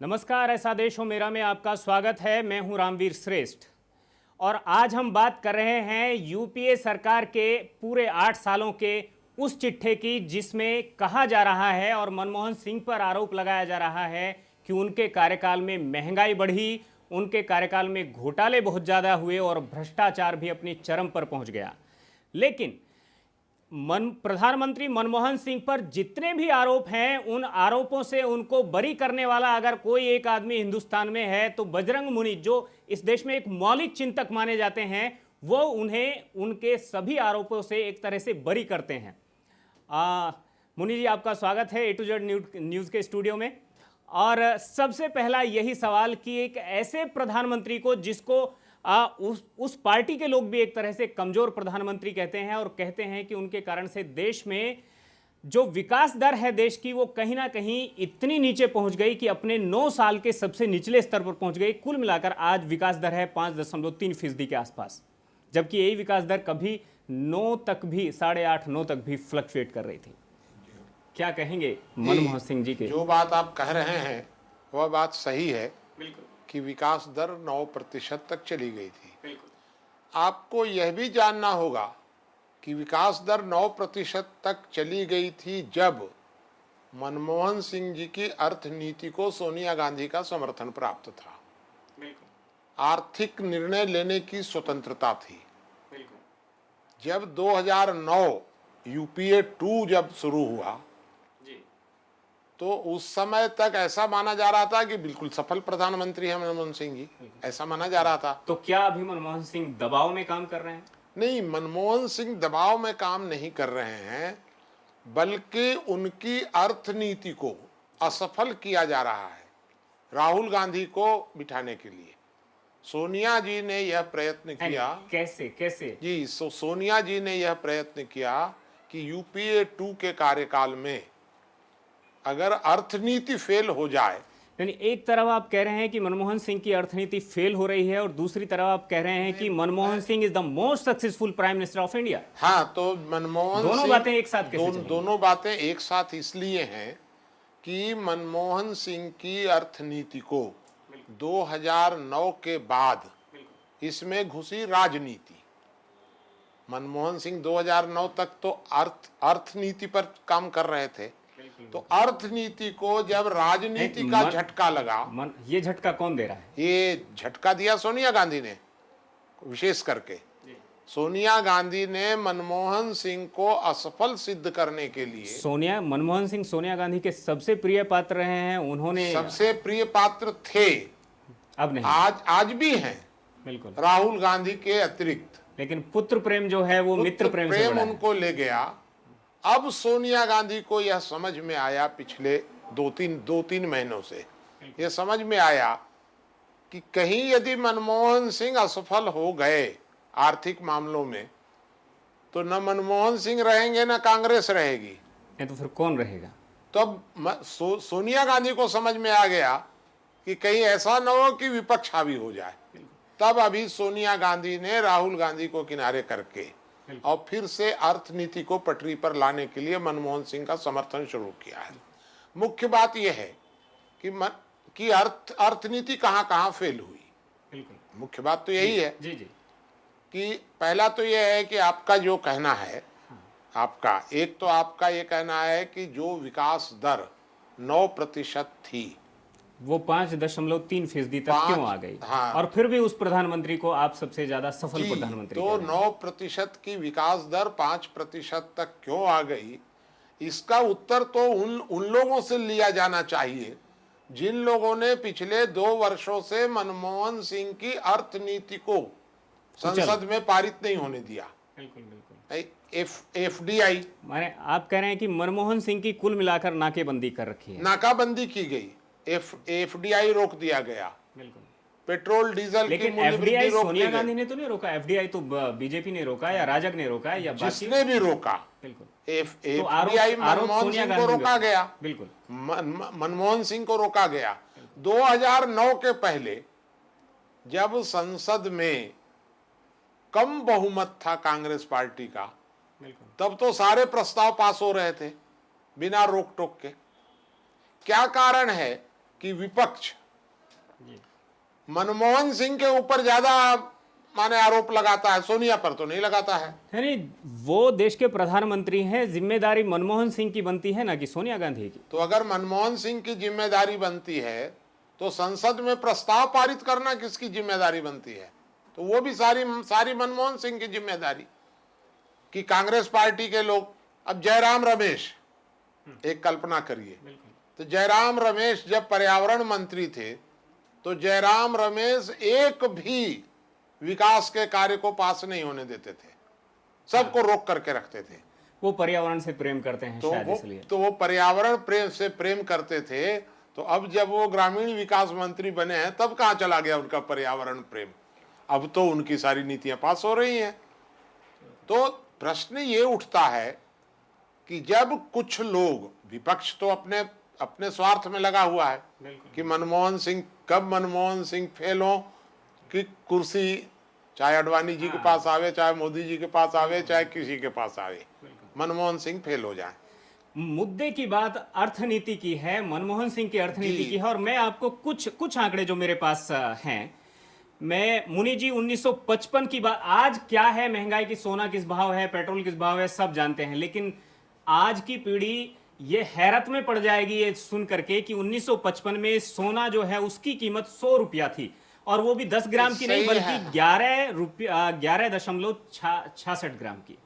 नमस्कार, ऐसा देश हो मेरा में आपका स्वागत है। मैं हूं रामवीर श्रेष्ठ और आज हम बात कर रहे हैं यूपीए सरकार के पूरे 8 सालों के उस चिट्ठे की जिसमें कहा जा रहा है और मनमोहन सिंह पर आरोप लगाया जा रहा है कि उनके कार्यकाल में महंगाई बढ़ी, उनके कार्यकाल में घोटाले बहुत ज़्यादा हुए और भ्रष्टाचार भी अपनी चरम पर पहुंच गया। लेकिन प्रधानमंत्री मनमोहन सिंह पर जितने भी आरोप हैं, उन आरोपों से उनको बरी करने वाला अगर कोई एक आदमी हिंदुस्तान में है तो बजरंग मुनि, जो इस देश में एक मौलिक चिंतक माने जाते हैं, वो उन्हें उनके सभी आरोपों से एक तरह से बरी करते हैं। मुनि जी, आपका स्वागत है A to Z न्यूज़ के स्टूडियो में। और सबसे पहला यही सवाल कि एक ऐसे प्रधानमंत्री को जिसको उस पार्टी के लोग भी एक तरह से कमजोर प्रधानमंत्री कहते हैं और कहते हैं कि उनके कारण से देश में जो विकास दर है देश की, वो कहीं ना कहीं इतनी नीचे पहुंच गई कि अपने 9 साल के सबसे निचले स्तर पर पहुंच गई। कुल मिलाकर आज विकास दर है 5.3% के आसपास, जबकि यही विकास दर कभी 9 तक भी 8.5 9 तक भी फ्लक्चुएट कर रही थी। क्या कहेंगे मनमोहन सिंह जी के? जो बात आप कह रहे हैं वह बात सही है। बिल्कुल कि विकास दर 9% तक चली गई थी। बिल्कुल। आपको यह भी जानना होगा कि विकास दर 9% तक चली गई थी जब मनमोहन सिंह जी की अर्थनीति को सोनिया गांधी का समर्थन प्राप्त था। बिल्कुल। आर्थिक निर्णय लेने की स्वतंत्रता थी। बिल्कुल। जब 2009 यूपीए 2 जब शुरू हुआ तो उस समय तक ऐसा माना जा रहा था कि बिल्कुल सफल प्रधानमंत्री है मनमोहन सिंह जी, ऐसा माना जा रहा था। तो क्या अभी मनमोहन सिंह दबाव में काम कर रहे हैं? नहीं, मनमोहन सिंह दबाव में काम नहीं कर रहे हैं, बल्कि उनकी अर्थनीति को असफल किया जा रहा है राहुल गांधी को बिठाने के लिए। सोनिया जी ने यह प्रयत्न किया। कैसे कैसे जी, सोनिया जी ने यह प्रयत्न किया कि यूपीए 2 के कार्यकाल में अगर अर्थनीति फेल हो जाए, यानी एक तरफ आप कह रहे हैं कि मनमोहन सिंह की अर्थनीति फेल हो रही है और दूसरी तरफ आप कह रहे हैं कि Manmohan Singh is the most successful prime minister of India. हाँ, तो मनमोहन दोनों बातें एक साथ कैसे चलेंगी? दोनों बातें एक साथ इसलिए हैं कि मनमोहन सिंह की अर्थनीति को 2009 के बाद इसमें घुसी राजनीति। मनमोहन सिंह 2009 तक तो अर्थनीति पर काम कर रहे थे, तो अर्थनीति को जब राजनीति का झटका लगा। ये झटका कौन दे रहा है? ये झटका दिया सोनिया गांधी ने, विशेष करके सोनिया गांधी ने मनमोहन सिंह को असफल सिद्ध करने के लिए। मनमोहन सिंह सोनिया गांधी के सबसे प्रिय पात्र रहे हैं। उन्होंने सबसे प्रिय पात्र थे, अब नहीं, आज भी हैं, बिल्कुल, राहुल गांधी के अतिरिक्त। लेकिन पुत्र प्रेम जो है वो मित्र प्रेम से बड़ा है। उनको ले गया। अब सोनिया गांधी को यह समझ में आया, पिछले 2-3 महीनों से यह समझ में आया कि कहीं यदि मनमोहन सिंह असफल हो गए आर्थिक मामलों में, तो न मनमोहन सिंह रहेंगे न कांग्रेस रहेगी। तो फिर कौन रहेगा? तो अब सोनिया गांधी को समझ में आ गया कि कहीं ऐसा न हो कि विपक्ष हावी हो जाए। तब अभी सोनिया गांधी ने राहुल गांधी को किनारे करके और फिर से अर्थनीति को पटरी पर लाने के लिए मनमोहन सिंह का समर्थन शुरू किया है। मुख्य बात यह है कि अर्थनीति कहाँ कहाँ फेल हुई। बिल्कुल, मुख्य बात तो यही है जी जी कि पहला तो यह है कि आपका जो कहना है, आपका ये कहना है कि जो विकास दर 9% थी वो 5.3% तक क्यों आ गई? हाँ, और फिर भी उस प्रधानमंत्री को आप सबसे ज्यादा सफल प्रधानमंत्री तो 9% की विकास दर 5% तक क्यों आ गई, इसका उत्तर तो उन लोगों से लिया जाना चाहिए जिन लोगों ने पिछले 2 वर्षों से मनमोहन सिंह की अर्थनीति को संसद में पारित नहीं होने दिया। बिल्कुल बिल्कुल। FDI माने आप कह रहे हैं कि मनमोहन सिंह की कुल मिलाकर नाकेबंदी कर रखी है। नाकाबंदी की गई, FDI रोक दिया गया। बिल्कुल। पेट्रोल डीजल की मूल्य वृद्धि FDI रोक सोनिया दी गांधी गई। ने तो नहीं रोका, FDI तो बीजेपी ने रोका या राजग ने रोका या जिसने भी रोका, बिल्कुल, FDI मनमोहन सिंह को रोका गया। बिल्कुल, मनमोहन सिंह को रोका गया। 2009 के पहले जब संसद में कम बहुमत था कांग्रेस पार्टी का, तब तो सारे प्रस्ताव पास हो रहे थे बिना रोक टोक के। क्या कारण है कि विपक्ष मनमोहन सिंह के ऊपर ज्यादा माने आरोप लगाता है, सोनिया पर तो नहीं लगाता है। यानी वो देश के प्रधानमंत्री हैं, जिम्मेदारी मनमोहन सिंह की बनती है ना कि सोनिया गांधी की। तो अगर मनमोहन सिंह की जिम्मेदारी बनती है तो संसद में प्रस्ताव पारित करना किसकी जिम्मेदारी बनती है? तो वो भी सारी मनमोहन सिंह की जिम्मेदारी। कि कांग्रेस पार्टी के लोग, अब जयराम रमेश, एक कल्पना करिए, तो जयराम रमेश जब पर्यावरण मंत्री थे तो जयराम रमेश एक भी विकास के कार्य को पास नहीं होने देते थे, सबको रोक करके रखते थे। वो पर्यावरण से प्रेम करते हैं शायद इसलिए। तो वो पर्यावरण प्रेम से प्रेम करते थे। तो अब जब वो ग्रामीण विकास मंत्री बने हैं तब कहाँ चला गया उनका पर्यावरण प्रेम? अब तो उनकी सारी नीतियां पास हो रही हैं। तो प्रश्न ये उठता है कि जब कुछ लोग, विपक्ष तो अपने स्वार्थ में लगा हुआ है कि कब मनमोहन सिंह फेल हो कि कुर्सी चाहे अडवाणी जी के पास आवे, चाहे मोदी जी के पास आवे, चाहे किसी के पास आवे, मनमोहन सिंह फेल हो जाए। मुद्दे की बात अर्थनीति की है, मनमोहन सिंह की अर्थनीति की है। और मैं आपको कुछ आंकड़े जो मेरे पास हैं, मैं मुनि जी 1955 की बात, आज क्या है महंगाई की, सोना किस भाव है, पेट्रोल किस भाव है, सब जानते हैं। लेकिन आज की पीढ़ी ये हैरत में पड़ जाएगी ये सुन करके कि 1955 में सोना जो है उसकी कीमत 100 रुपया थी, और वो भी 10 ग्राम की नहीं बल्कि 11.66 ग्राम की।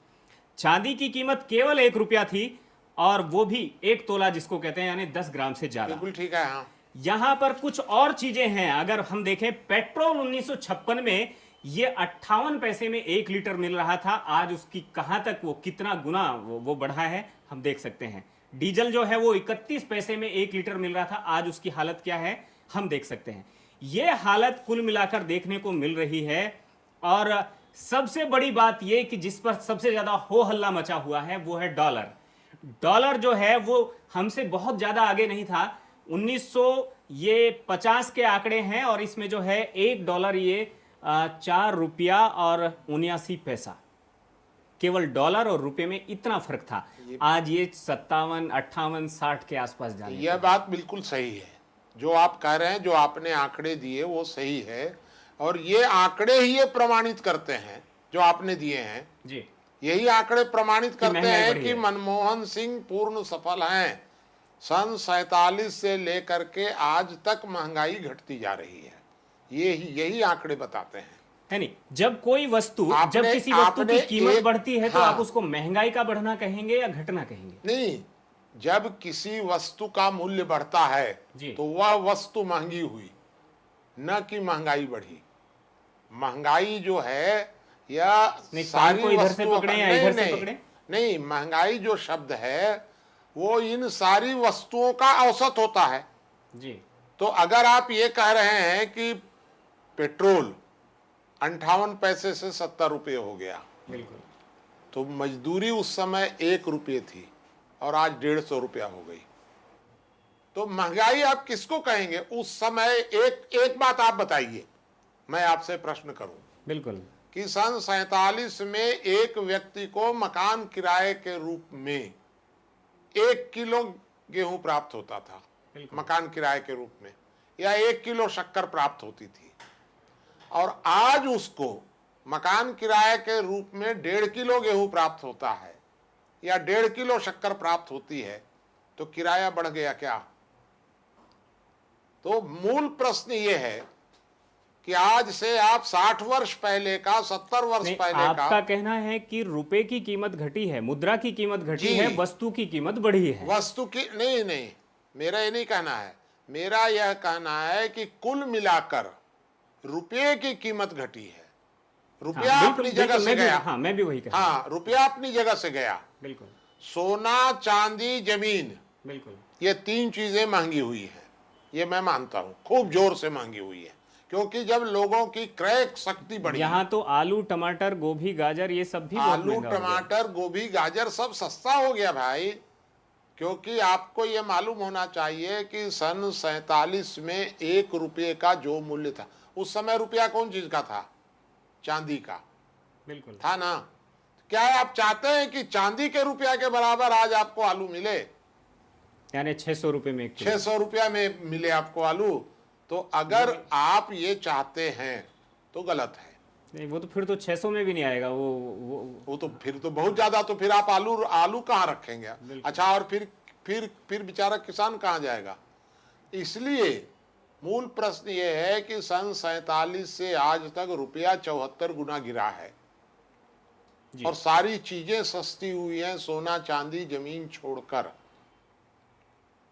चांदी की कीमत केवल 1 रुपया थी, और वो भी 1 तोला जिसको कहते हैं, यानी 10 ग्राम से ज्यादा। बिल्कुल ठीक है। हाँ, यहां पर कुछ और चीजें हैं। अगर हम देखें, पेट्रोल 1956 में ये 58 पैसे में 1 लीटर मिल रहा था, आज उसकी कहां तक, वो कितना गुना वो बढ़ा है हम देख सकते हैं। डीजल जो है वो 31 पैसे में 1 लीटर मिल रहा था, आज उसकी हालत क्या है हम देख सकते हैं। ये हालत कुल मिलाकर देखने को मिल रही है। और सबसे बड़ी बात ये कि जिस पर सबसे ज्यादा हो हल्ला मचा हुआ है वो है डॉलर। डॉलर जो है वो हमसे बहुत ज्यादा आगे नहीं था। 1950 के आंकड़े हैं, और इसमें जो है $1 ये 4 रुपया और 79 पैसा, केवल डॉलर और रुपए में इतना फर्क था। आज ये 57, 58, 60 के आसपास जाने। यह बात बिल्कुल सही है जो आप कह रहे हैं, जो आपने आंकड़े दिए वो सही है, और ये आंकड़े ही ये प्रमाणित करते हैं जो आपने दिए हैं जी। यही आंकड़े प्रमाणित करते हैं कि है। मनमोहन सिंह पूर्ण सफल हैं। सन 47 से लेकर के आज तक महंगाई घटती जा रही है, यही आंकड़े बताते हैं। है नहीं, जब कोई वस्तु, जब किसी वस्तु की कीमत बढ़ती है तो आप उसको महंगाई का बढ़ना कहेंगे या घटना कहेंगे? नहीं, जब किसी वस्तु का मूल्य बढ़ता है तो वह वस्तु महंगी हुई, न कि महंगाई बढ़ी। महंगाई जो है या सारी इधर से पकड़े या इधर से पकड़े? नहीं, महंगाई जो शब्द है वो इन सारी वस्तुओं का औसत होता है जी। तो अगर आप ये कह रहे हैं कि पेट्रोल 58 पैसे से 70 रुपये हो गया, बिल्कुल, तो मजदूरी उस समय 1 रुपये थी और आज 150 रुपया हो गई, तो महंगाई आप किसको कहेंगे? उस समय एक बात आप बताइए, मैं आपसे प्रश्न करूं। बिल्कुल, कि सन 47 में एक व्यक्ति को मकान किराए के रूप में 1 किलो गेहूं प्राप्त होता था मकान किराए के रूप में, या 1 किलो शक्कर प्राप्त होती थी, और आज उसको मकान किराए के रूप में 1.5 किलो गेहूं प्राप्त होता है या 1.5 किलो शक्कर प्राप्त होती है, तो किराया बढ़ गया क्या? तो मूल प्रश्न यह है कि आज से आप 60 वर्ष पहले का, 70 वर्ष पहले का, आपका कहना है कि रुपए की कीमत घटी है, मुद्रा की कीमत घटी है, वस्तु की कीमत बढ़ी है। वस्तु की नहीं, मेरा ये नहीं कहना है। मेरा यह कहना है कि कुल मिलाकर रुपये की कीमत घटी है। रुपया अपनी जगह से गया। हाँ, मैं भी वही कह रहा हूं। हाँ, रुपया अपनी जगह से गया। बिल्कुल। सोना, चांदी, जमीन, बिल्कुल, ये 3 चीजें महंगी हुई है, ये मैं मानता हूं, खूब जोर से महंगी हुई है, क्योंकि जब लोगों की क्रय शक्ति बढ़ी। यहाँ तो आलू, टमाटर, गोभी, गाजर, ये सब भी आलू, टमाटर, गोभी, गाजर सब सस्ता हो गया भाई। क्योंकि आपको ये मालूम होना चाहिए कि सन 47 में 1 रुपये का जो मूल्य था, उस समय रुपया कौन चीज का था? चांदी का। बिल्कुल था ना? क्या आप चाहते हैं कि चांदी के रुपया के बराबर आज आपको आलू मिले? यानी 600 रुपये में 1 किलो। 600 रुपया में मिले आपको आलू, तो अगर आप ये चाहते हैं तो गलत है। नहीं, वो तो फिर तो 600 में भी नहीं आएगा वो तो फिर तो बहुत ज्यादा, तो फिर आप आलू आलू कहाँ रखेंगे? अच्छा, और फिर बेचारा किसान कहाँ जाएगा? इसलिए मूल प्रश्न ये है कि सन 47 से आज तक रुपया 74 गुना गिरा है और सारी चीजें सस्ती हुई हैं, सोना चांदी जमीन छोड़कर।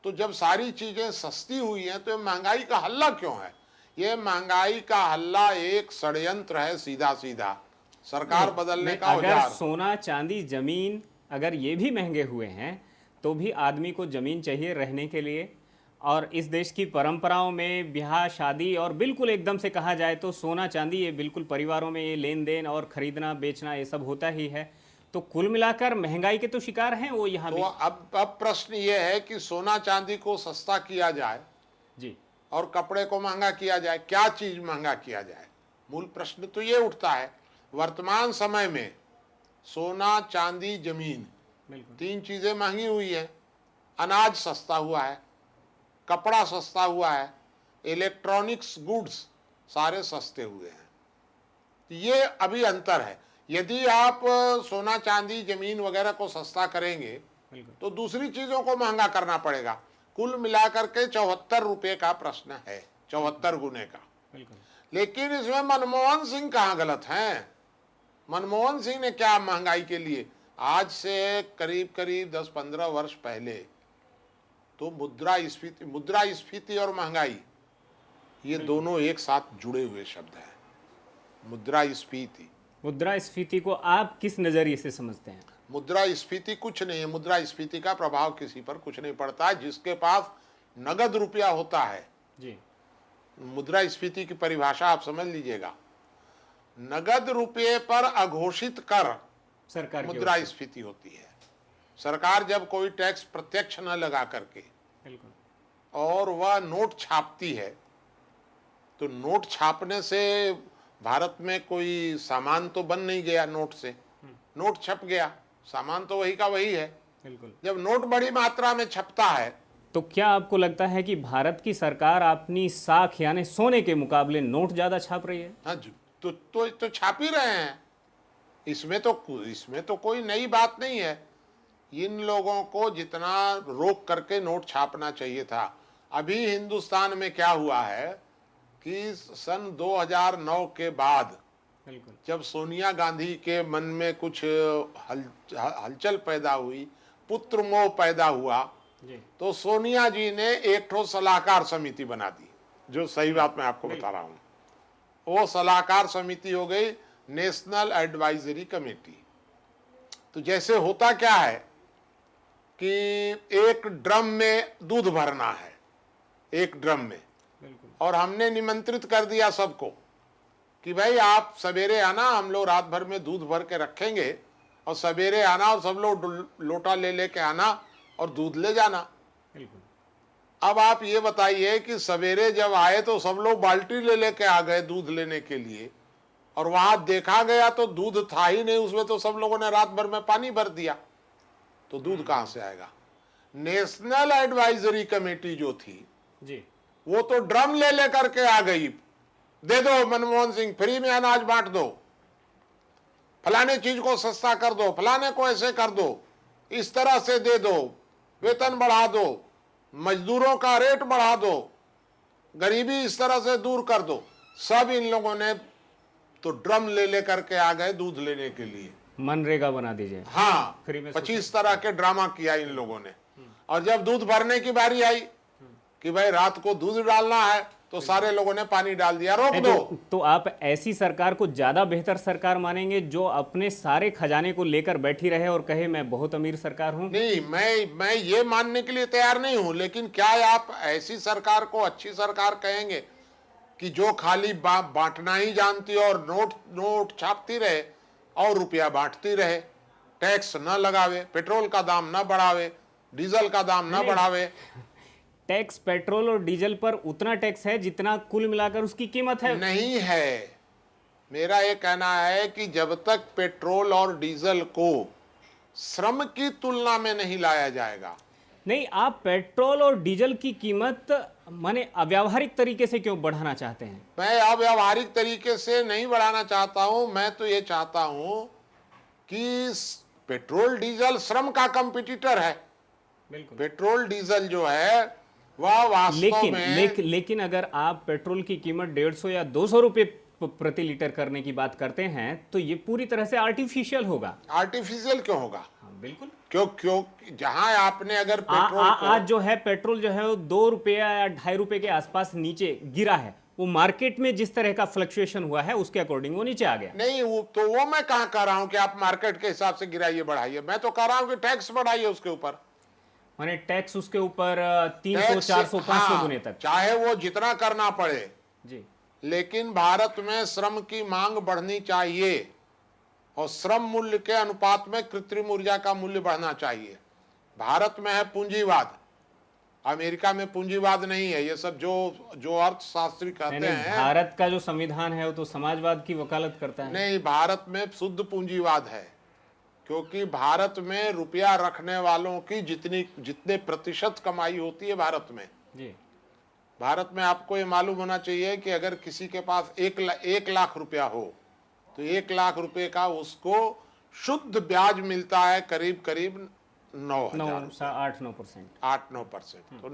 तो जब सारी चीजें सस्ती हुई हैं तो महंगाई का हल्ला क्यों है? ये महंगाई का हल्ला एक षड्यंत्र है, सीधा सीधा सरकार बदलने का अगर औजार। सोना चांदी जमीन अगर ये भी महंगे हुए हैं तो भी आदमी को जमीन चाहिए रहने के लिए। और इस देश की परंपराओं में ब्याह शादी और बिल्कुल एकदम से कहा जाए तो सोना चांदी ये बिल्कुल परिवारों में ये लेन देन और खरीदना बेचना ये सब होता ही है। तो कुल मिलाकर महंगाई के तो शिकार हैं वो यहाँ तो भी। अब प्रश्न ये है कि सोना चांदी को सस्ता किया जाए जी, और कपड़े को महंगा किया जाए, क्या चीज महंगा किया जाए? मूल प्रश्न तो ये उठता है। वर्तमान समय में सोना चांदी जमीन बिल्कुल 3 चीजें महंगी हुई है। अनाज सस्ता हुआ है, कपड़ा सस्ता हुआ है, इलेक्ट्रॉनिक्स गुड्स सारे सस्ते हुए हैं। ये अभी अंतर है। यदि आप सोना चांदी जमीन वगैरह को सस्ता करेंगे तो दूसरी चीजों को महंगा करना पड़ेगा। कुल मिलाकर के 74 रुपए का प्रश्न है, 74 गुने का। लेकिन इसमें मनमोहन सिंह कहाँ गलत हैं? मनमोहन सिंह ने क्या महंगाई के लिए, आज से करीब करीब 10-15 वर्ष पहले तो मुद्रास्फीति और महंगाई ये दोनों एक साथ जुड़े हुए शब्द हैं। मुद्रास्फीति को आप किस नजरिए से समझते हैं? मुद्रास्फीति कुछ नहीं है। मुद्रास्फीति का प्रभाव किसी पर कुछ नहीं पड़ता है। जिसके पास नगद रुपया होता है जी, मुद्रास्फीति की परिभाषा आप समझ लीजिएगा, नगद रुपये पर अघोषित कर सरकार की ओर से। मुद्रास्फीति होती है। सरकार जब कोई टैक्स प्रत्यक्ष न लगा करके बिल्कुल और वह नोट छापती है, तो नोट छापने से भारत में कोई सामान तो बन नहीं गया नोट से। नोट छप गया, सामान तो वही का वही है। बिल्कुल। जब नोट बड़ी मात्रा में छपता है तो क्या आपको लगता है कि भारत की सरकार अपनी साख यानी सोने के मुकाबले नोट ज्यादा छाप रही है? हाँ जी, तो छाप ही रहे हैं। इसमें तो कोई नई बात नहीं है। इन लोगों को जितना रोक करके नोट छापना चाहिए था। अभी हिंदुस्तान में क्या हुआ है कि सन 2009 के बाद बिल्कुल जब सोनिया गांधी के मन में कुछ हलचल पैदा हुई, पुत्र मोह पैदा हुआ, जी, तो सोनिया जी ने एक ठो सलाहकार समिति बना दी। जो सही बात मैं आपको बता रहा हूँ, वो सलाहकार समिति हो गई नेशनल एडवाइजरी कमेटी। तो जैसे होता क्या है कि एक ड्रम में दूध भरना है, एक ड्रम में, बिल्कुल और हमने निमंत्रित कर दिया सबको कि भाई आप सवेरे आना, हम लोग रात भर में दूध भर के रखेंगे और सवेरे आना और सब लोग लोटा ले लेके आना और दूध ले जाना। बिल्कुल। अब आप ये बताइए कि सवेरे जब आए तो सब लोग बाल्टी ले लेके आ गए दूध लेने के लिए, और वहां देखा गया तो दूध था ही नहीं उसमें, तो सब लोगों ने रात भर में पानी भर दिया, तो दूध कहां से आएगा? नेशनल एडवाइजरी कमेटी जो थी जी, वो तो ड्रम ले लेकर के आ गई, दे दो मनमोहन सिंह, फ्री में अनाज बांट दो, फलाने चीज को सस्ता कर दो, फलाने को ऐसे कर दो, इस तरह से दे दो, वेतन बढ़ा दो, मजदूरों का रेट बढ़ा दो, गरीबी इस तरह से दूर कर दो। सब इन लोगों ने तो ड्रम ले लेकर के आ गए दूध लेने के लिए। मनरेगा बना दीजिए। हाँ, फ्री में 25 तरह के ड्रामा किया इन लोगों ने। और जब दूध भरने की बारी आई कि भाई रात को दूध डालना है, तो सारे लोगों ने पानी डाल दिया, रोक दो। तो आप ऐसी सरकार को ज्यादा बेहतर सरकार मानेंगे जो अपने सारे खजाने को लेकर बैठी रहे और कहे मैं बहुत अमीर सरकार हूं? नहीं, मैं ये मानने के लिए तैयार नहीं हूं, लेकिन क्या आप ऐसी सरकार को अच्छी सरकार कहेंगे कि जो खाली बांटना ही जानती है और नोट छापती रहे और रुपया बांटती रहे, टैक्स न लगावे, पेट्रोल का दाम न बढ़ावे, डीजल का दाम न बढ़ावे? टैक्स पेट्रोल और डीजल पर उतना टैक्स है जितना कुल मिलाकर उसकी कीमत है। नहीं है। मेरा ये कहना है कि जब तक पेट्रोल और डीजल को श्रम की तुलना में नहीं लाया जाएगा, नहीं, आप पेट्रोल और डीजल की कीमत माने अव्यावहारिक तरीके से क्यों बढ़ाना चाहते हैं? मैं अव्यावहारिक तरीके से नहीं बढ़ाना चाहता हूं, मैं तो ये चाहता हूं कि पेट्रोल डीजल श्रम का कंपटीटर है। बिल्कुल। पेट्रोल डीजल जो है वह वास्तव में लेकिन अगर आप पेट्रोल की कीमत 150 या 200 रुपए प्रति लीटर करने की बात करते हैं तो ये पूरी तरह से आर्टिफिशियल होगा। आर्टिफिशियल क्यों होगा? हाँ, बिल्कुल। क्यों क्यों जहां आपने अगर पेट्रोल आज जो है पेट्रोल जो है वो 2 रुपया या 2.5 रुपए के आसपास नीचे गिरा है। वो मार्केट में जिस तरह का फ्लक्चुएशन हुआ है उसके अकॉर्डिंग वो नीचे आ गया। नहीं, वो मैं कहां कह रहा हूं कि आप मार्केट के हिसाब से गिराइए बढ़ाइए। मैं तो कह रहा हूं कि टैक्स बढ़ाइए उसके ऊपर। माने टैक्स उसके ऊपर 300, 400, 500 गुने तक, चाहे वो जितना करना पड़े जी। लेकिन भारत में श्रम की मांग बढ़नी चाहिए और श्रम मूल्य के अनुपात में कृत्रिम ऊर्जा का मूल्य बढ़ना चाहिए। भारत में है पूंजीवाद, अमेरिका में पूंजीवाद नहीं है। ये सब जो अर्थशास्त्री कहते हैं, भारत का जो संविधान है वो तो समाजवाद की वकालत करता है। नहीं, भारत में शुद्ध पूंजीवाद है, क्योंकि भारत में रुपया रखने वालों की जितने प्रतिशत कमाई होती है भारत में। जी। भारत में आपको ये मालूम होना चाहिए कि अगर किसी के पास 1 लाख रुपया हो तो 1 लाख रुपए का उसको शुद्ध ब्याज मिलता है करीब करीब 8-9%। 8-9%। तो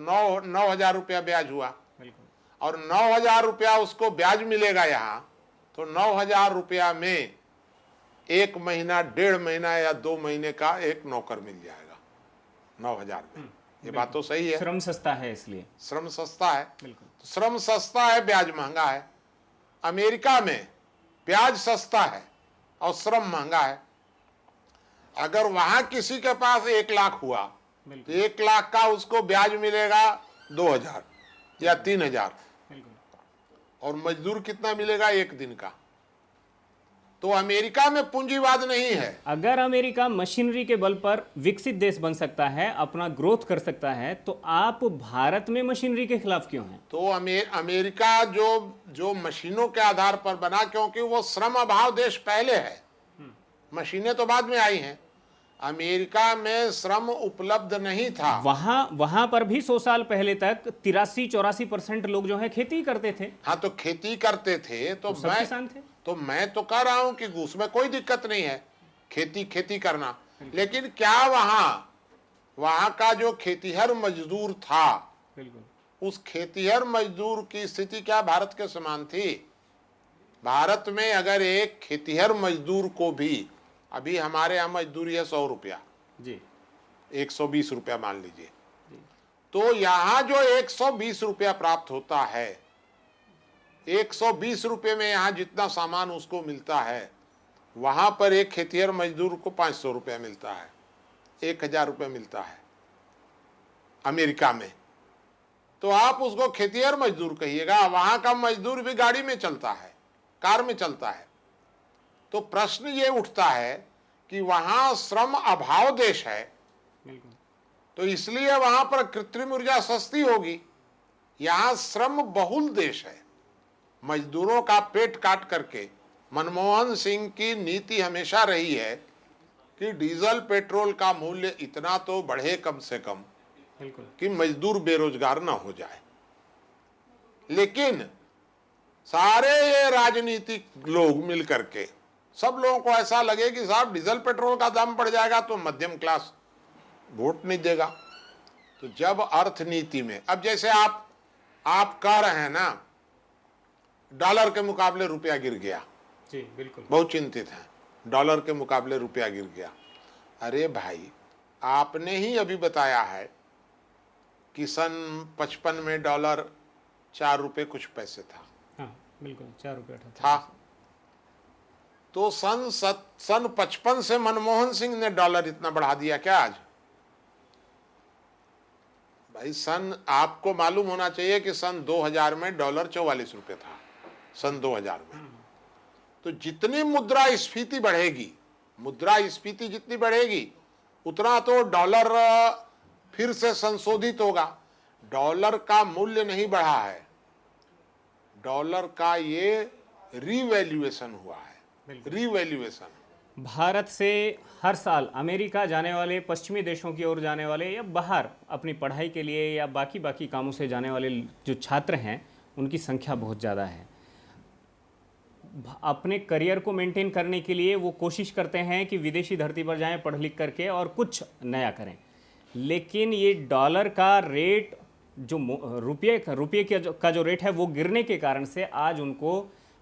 9,000 रुपया ब्याज हुआ। बिल्कुल। और 9,000 रुपया उसको ब्याज मिलेगा यहाँ, तो 9,000 रुपया में 1 महीना, 1.5 महीना या 2 महीने का एक नौकर मिल जाएगा 9,000 में। ये बात तो सही है। श्रम सस्ता है, इसलिए श्रम सस्ता है। बिल्कुल। तो श्रम सस्ता है, ब्याज महंगा है। अमेरिका में ब्याज सस्ता है और श्रम महंगा है। अगर वहां किसी के पास 1 लाख हुआ तो 1 लाख का उसको ब्याज मिलेगा 2,000 या 3,000, और मजदूर कितना मिलेगा 1 दिन का। तो अमेरिका में पूंजीवाद नहीं है। अगर अमेरिका मशीनरी के बल पर विकसित देश बन सकता है, अपना ग्रोथ कर सकता है, तो आप भारत में मशीनरी के खिलाफ क्यों हैं? तो अमेरिका जो मशीनों के आधार पर बना, क्योंकि वो श्रम अभाव देश पहले है, मशीनें तो बाद में आई हैं। अमेरिका में श्रम उपलब्ध नहीं था। वहां पर भी 100 साल पहले तक 83-84% लोग जो है खेती करते थे। हाँ, तो खेती करते थे तो सब किसान थे। तो मैं तो कह रहा हूं कि उसमें कोई दिक्कत नहीं है खेती करना। लेकिन क्या वहां का जो खेतीहर मजदूर था, उस खेतीहर मजदूर की स्थिति क्या भारत के समान थी? भारत में अगर एक खेतीहर मजदूर को भी, अभी हमारे यहाँ मजदूरी है 100 रुपया जी, 120 रुपया मान लीजिए, तो यहाँ जो 120 रुपया प्राप्त होता है, 120 रुपये में यहाँ जितना सामान उसको मिलता है, वहां पर एक खेतीहर मजदूर को 500 रुपया मिलता है, 1,000 रुपया मिलता है अमेरिका में। तो आप उसको खेतीहर मजदूर कहिएगा, वहां का मजदूर भी गाड़ी में चलता है, कार में चलता है। तो प्रश्न ये उठता है कि वहां श्रम अभाव देश है, तो इसलिए वहां पर कृत्रिम ऊर्जा सस्ती होगी। यहां श्रम बहुल देश है, मजदूरों का पेट काट करके। मनमोहन सिंह की नीति हमेशा रही है कि डीजल पेट्रोल का मूल्य इतना तो बढ़े कम से कम कि मजदूर बेरोजगार ना हो जाए। लेकिन सारे ये राजनीतिक लोग मिल करके, सब लोगों को ऐसा लगे कि साहब डीजल पेट्रोल का दाम बढ़ जाएगा तो मध्यम क्लास वोट नहीं देगा। तो जब अर्थनीति में, अब जैसे आप कह रहे हैं ना, डॉलर के मुकाबले रुपया गिर गया, जी बिल्कुल, बहुत चिंतित हैं, डॉलर के मुकाबले रुपया गिर गया। अरे भाई, आपने ही अभी बताया है कि सन 55 में डॉलर 4 रुपये कुछ पैसे था। हाँ बिल्कुल, 4 रुपये था। तो सन 55 से मनमोहन सिंह ने डॉलर इतना बढ़ा दिया क्या आज? भाई, आपको मालूम होना चाहिए कि सन 2000 में डॉलर 44 रुपये था, सन 2000 में। तो जितनी मुद्रास्फीति बढ़ेगी, मुद्रास्फीति जितनी बढ़ेगी उतना तो डॉलर फिर से संशोधित होगा। डॉलर का मूल्य नहीं बढ़ा है, डॉलर का ये रिवैल्यूएशन हुआ है, रिवैल्यूएशन। भारत से हर साल अमेरिका जाने वाले, पश्चिमी देशों की ओर जाने वाले या बाहर अपनी पढ़ाई के लिए या बाकी बाकी कामों से जाने वाले जो छात्र हैं उनकी संख्या बहुत ज़्यादा है। अपने करियर को मेंटेन करने के लिए वो कोशिश करते हैं कि विदेशी धरती पर जाएं, पढ़ लिख करके और कुछ नया करें। लेकिन ये डॉलर का रेट, जो रुपये का जो रेट है वो गिरने के कारण से आज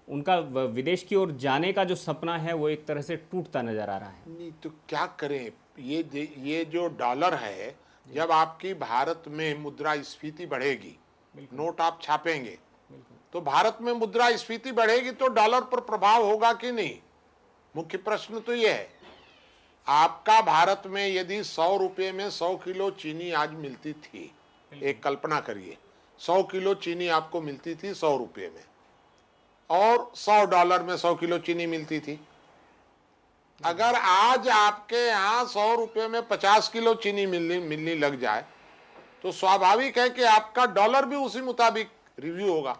उनका विदेश की ओर जाने का जो सपना है वो एक तरह से टूटता नजर आ रहा है। नहीं तो क्या करें, ये जो डॉलर है, जब आपकी भारत में मुद्रास्फीति बढ़ेगी, नोट आप छापेंगे तो भारत में मुद्रास्फीति बढ़ेगी तो डॉलर पर प्रभाव होगा कि नहीं? मुख्य प्रश्न तो ये है। आपका भारत में यदि 100 रुपये में 100 किलो चीनी आज मिलती थी, एक कल्पना करिए, 100 किलो चीनी आपको मिलती थी 100 रुपये में, और $100 में 100 किलो चीनी मिलती थी। अगर आज आपके यहाँ 100 रुपये में 50 किलो चीनी मिलनी लग जाए तो स्वाभाविक है कि आपका डॉलर भी उसी मुताबिक रिव्यू होगा।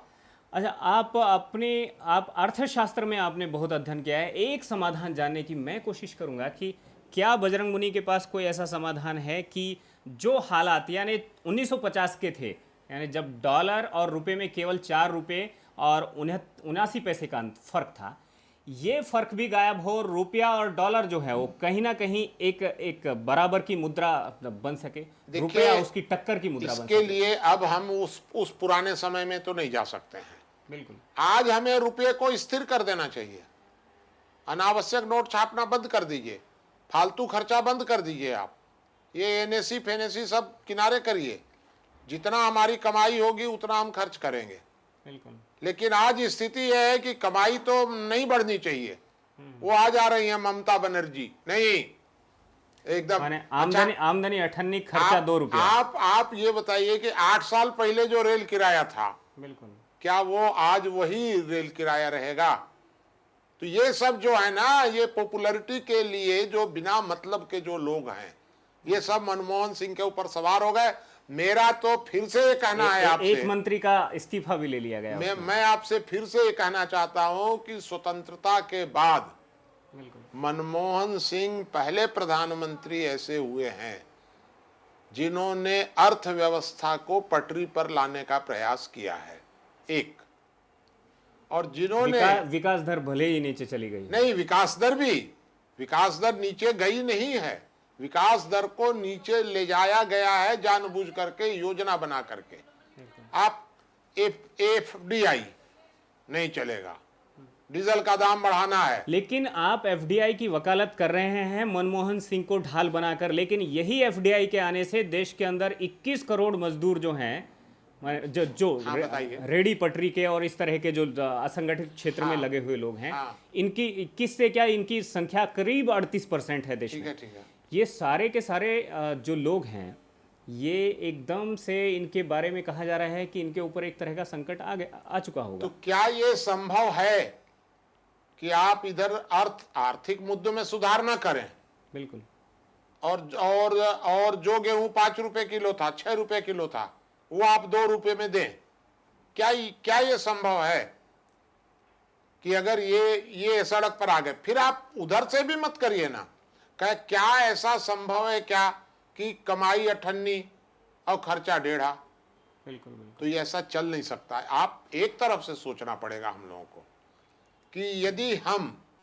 अच्छा, आप अर्थशास्त्र में आपने बहुत अध्ययन किया है। एक समाधान जानने की मैं कोशिश करूंगा कि क्या बजरंग मुनि के पास कोई ऐसा समाधान है कि जो हालात यानी 1950 के थे, यानी जब डॉलर और रुपए में केवल 4 रुपये और 79 पैसे का फर्क था, ये फर्क भी गायब हो, रुपया और डॉलर जो है वो कहीं ना कहीं एक बराबर की मुद्रा बन सके, रुपया उसकी टक्कर की मुद्रा बन सके। इसके लिए अब हम उस पुराने समय में तो नहीं जा सकते हैं। बिल्कुल, आज हमें रुपये को स्थिर कर देना चाहिए। अनावश्यक नोट छापना बंद कर दीजिए, फालतू खर्चा बंद कर दीजिए। आप ये एनएसी फेनेसी सब किनारे करिए, जितना हमारी कमाई होगी उतना हम खर्च करेंगे। बिल्कुल। लेकिन आज स्थिति यह है कि कमाई तो नहीं बढ़नी चाहिए। वो आ जा रही है ममता बनर्जी, नहीं एकदम आमदनी 98, खर्चा 2 रुपया। आप ये बताइए कि 8 साल पहले जो रेल किराया था, बिल्कुल, क्या वो आज वही रेल किराया रहेगा? तो ये सब जो है ना, ये पॉपुलैरिटी के लिए जो बिना मतलब के जो लोग हैं, ये सब मनमोहन सिंह के ऊपर सवार हो गए। मेरा तो फिर से ये कहना है आपसे, एक मंत्री का इस्तीफा भी ले लिया गया। मैं आपसे फिर से ये कहना चाहता हूं कि स्वतंत्रता के बाद मनमोहन सिंह पहले प्रधानमंत्री ऐसे हुए हैं जिन्होंने अर्थव्यवस्था को पटरी पर लाने का प्रयास किया है। एक, और जिन्होंने विकास दर भले ही नीचे चली गई, नहीं, विकास दर नीचे गई नहीं है, विकास दर को नीचे ले जाया गया है जानबूझ करके, योजना बना करके। आप एफडीआई नहीं चलेगा, डीजल का दाम बढ़ाना है। लेकिन आप एफडीआई की वकालत कर रहे हैं मनमोहन सिंह को ढाल बनाकर, लेकिन यही एफडीआई के आने से देश के अंदर 21 करोड़ मजदूर जो हैं, रेडी पटरी के और इस तरह के जो असंगठित क्षेत्र में लगे हुए लोग हैं, इनकी 21 से क्या, इनकी संख्या करीब 38% है देश में। ठीक है। ये सारे के सारे जो लोग हैं, ये एकदम से इनके बारे में कहा जा रहा है कि इनके ऊपर एक तरह का संकट आ चुका होगा। तो क्या ये संभव है कि आप इधर आर्थिक मुद्दों में सुधार ना करें? बिल्कुल। और जो गेहूं 5 रुपए किलो था, 6 रुपए किलो था, वो आप 2 रुपए में दें? क्या ये संभव है कि अगर ये सड़क पर आ गए, फिर आप उधर से भी मत करिए ना। क्या ऐसा संभव है क्या कि कमाई 98 और खर्चा 1.5? बिल्कुल। तो ये ऐसा चल नहीं सकता है। आप एक तरफ से सोचना पड़ेगा हम लोगों को कि यदि हम